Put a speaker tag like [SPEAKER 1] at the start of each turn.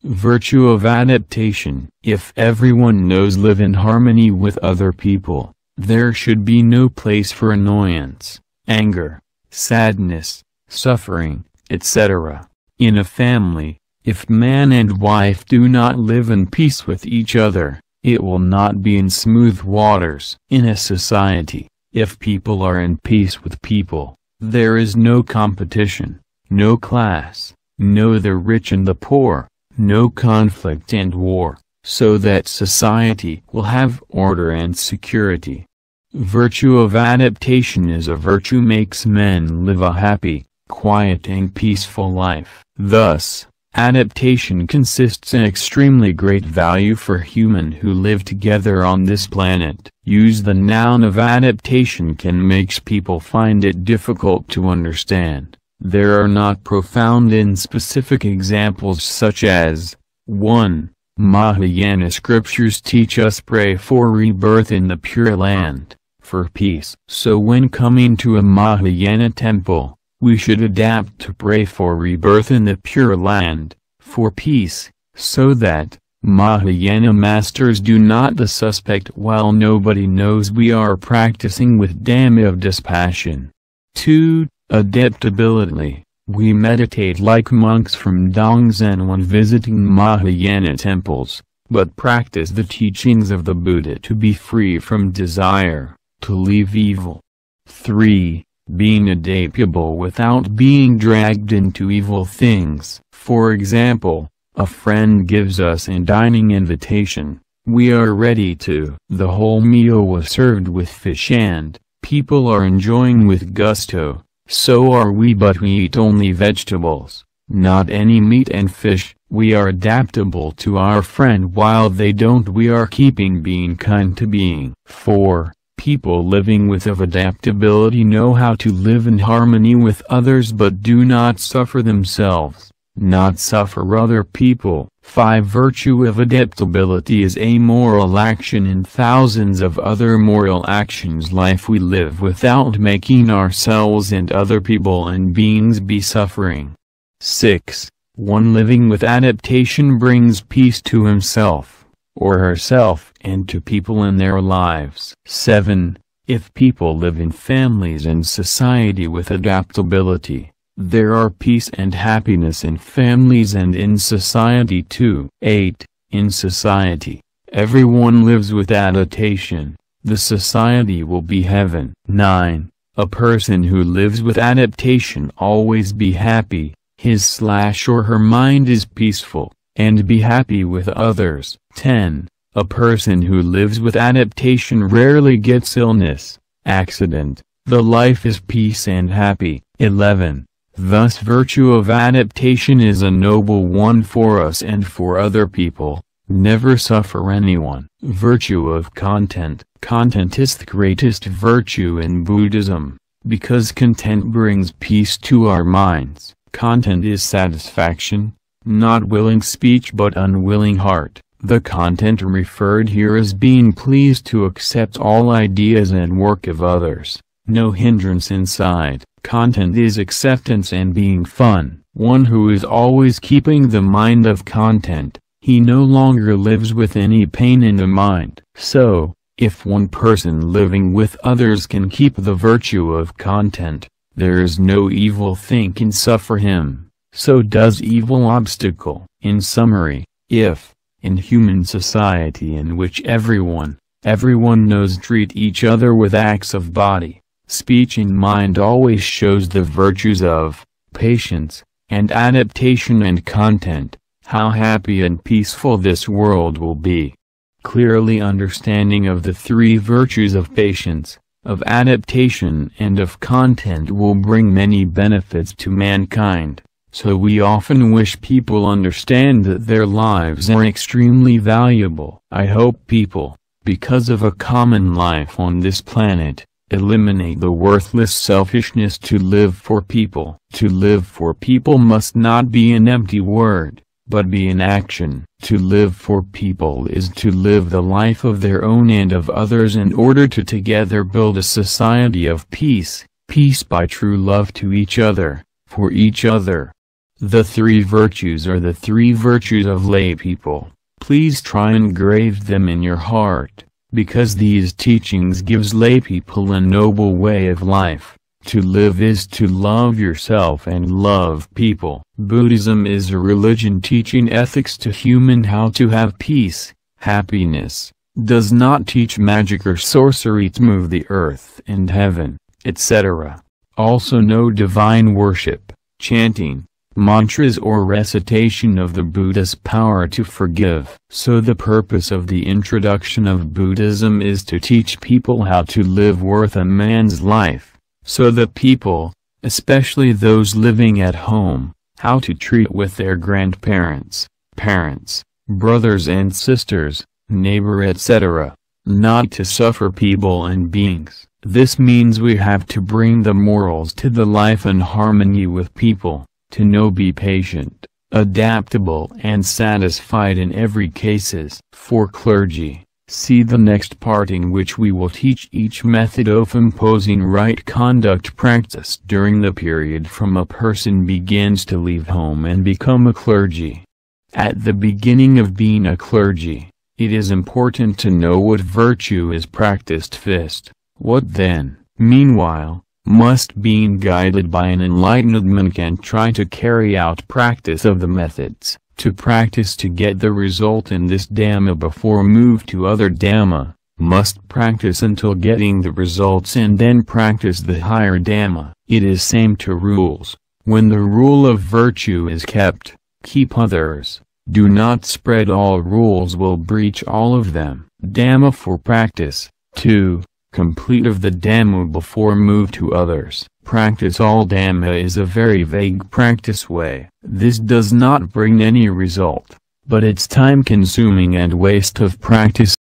[SPEAKER 1] Virtue of adaptation. If everyone knows live in harmony with other people, there should be no place for annoyance, anger, sadness, suffering, etc. In a family, if man and wife do not live in peace with each other, it will not be in smooth waters. In a society, if people are in peace with people, there is no competition, no class, no the rich and the poor, no conflict and war, so that society will have order and security. Virtue of adaptation is a virtue makes men live a happy, quiet and peaceful life. Thus, adaptation consists in extremely great value for human who live together on this planet. Use the noun of adaptation can makes people find it difficult to understand. There are not profound and specific examples such as 1. Mahayana scriptures teach us pray for rebirth in the Pure Land, for peace. So when coming to a Mahayana temple, we should adapt to pray for rebirth in the Pure Land, for peace, so that Mahayana masters do not the suspect while nobody knows we are practicing with Dhamma of dispassion. 2. Adaptability. We meditate like monks from Thong Zen when visiting Mahayana temples, but practice the teachings of the Buddha to be free from desire, to leave evil. 3. Being adaptable without being dragged into evil things. For example, a friend gives us a dining invitation. We are ready to. The whole meal was served with fish and people are enjoying with gusto. So are we, but we eat only vegetables, not any meat and fish. We are adaptable to our friend while they don't. We are keeping being kind to being. 4. People living with of adaptability know how to live in harmony with others but do not suffer themselves, not suffer other people. 5. Virtue of adaptability is a moral action in thousands of other moral actions. Life we live without making ourselves and other people and beings be suffering. 6. One living with adaptation brings peace to himself, or herself, and to people in their lives. 7. If people live in families and society with adaptability, there are peace and happiness in families and in society too. 8. In society, everyone lives with adaptation. The society will be heaven. 9. A person who lives with adaptation always be happy, his/or her mind is peaceful, and be happy with others. 10. A person who lives with adaptation rarely gets illness, accident, the life is peace and happy. 11. Thus virtue of adaptation is a noble one for us and for other people. Never suffer anyone. Virtue of content. Content is the greatest virtue in Buddhism, because content brings peace to our minds. Content is satisfaction, not willing speech but unwilling heart. The content referred here is being pleased to accept all ideas and work of others. No hindrance inside. Content is acceptance and being fun. One who is always keeping the mind of content, he no longer lives with any pain in the mind. So, if one person living with others can keep the virtue of content, there is no evil thing can suffer him. So does evil obstacle. In summary, if, in human society in which everyone knows treat each other with acts of body, speech and mind always shows the virtues of patience, and adaptation and content, how happy and peaceful this world will be. Clearly understanding of the three virtues of patience, of adaptation and of content will bring many benefits to mankind, so we often wish people understand that their lives are extremely valuable. I hope people, because of a common life on this planet, eliminate the worthless selfishness to live for people. To live for people must not be an empty word, but be an action. To live for people is to live the life of their own and of others in order to together build a society of peace, peace by true love to each other, for each other. The three virtues are the three virtues of lay people. Please try and engrave them in your heart, because these teachings gives lay people a noble way of life. To live is to love yourself and love people. Buddhism is a religion teaching ethics to human how to have peace, happiness, does not teach magic or sorcery to move the earth and heaven, etc. Also no divine worship, chanting, mantras or recitation of the Buddha's power to forgive. So the purpose of the introduction of Buddhism is to teach people how to live worth a man's life, so that people, especially those living at home, how to treat with their grandparents, parents, brothers and sisters, neighbor etc., not to suffer people and beings. This means we have to bring the morals to the life and harmony with people, to know be patient, adaptable and satisfied in every cases. For clergy, see the next part in which we will teach each method of imposing right conduct practice during the period from a person begins to leave home and become a clergy. At the beginning of being a clergy, it is important to know what virtue is practiced first. What then, meanwhile, must being guided by an enlightenment can try to carry out practice of the methods, to practice to get the result in this Dhamma before move to other Dhamma, must practice until getting the results and then practice the higher Dhamma. It is same to rules. When the rule of virtue is kept, keep others. Do not spread all rules will breach all of them. Dhamma for practice. 2. Complete of the Dhamma before move to others. Practice all Dhamma is a very vague practice way. This does not bring any result, but it's time consuming and waste of practice.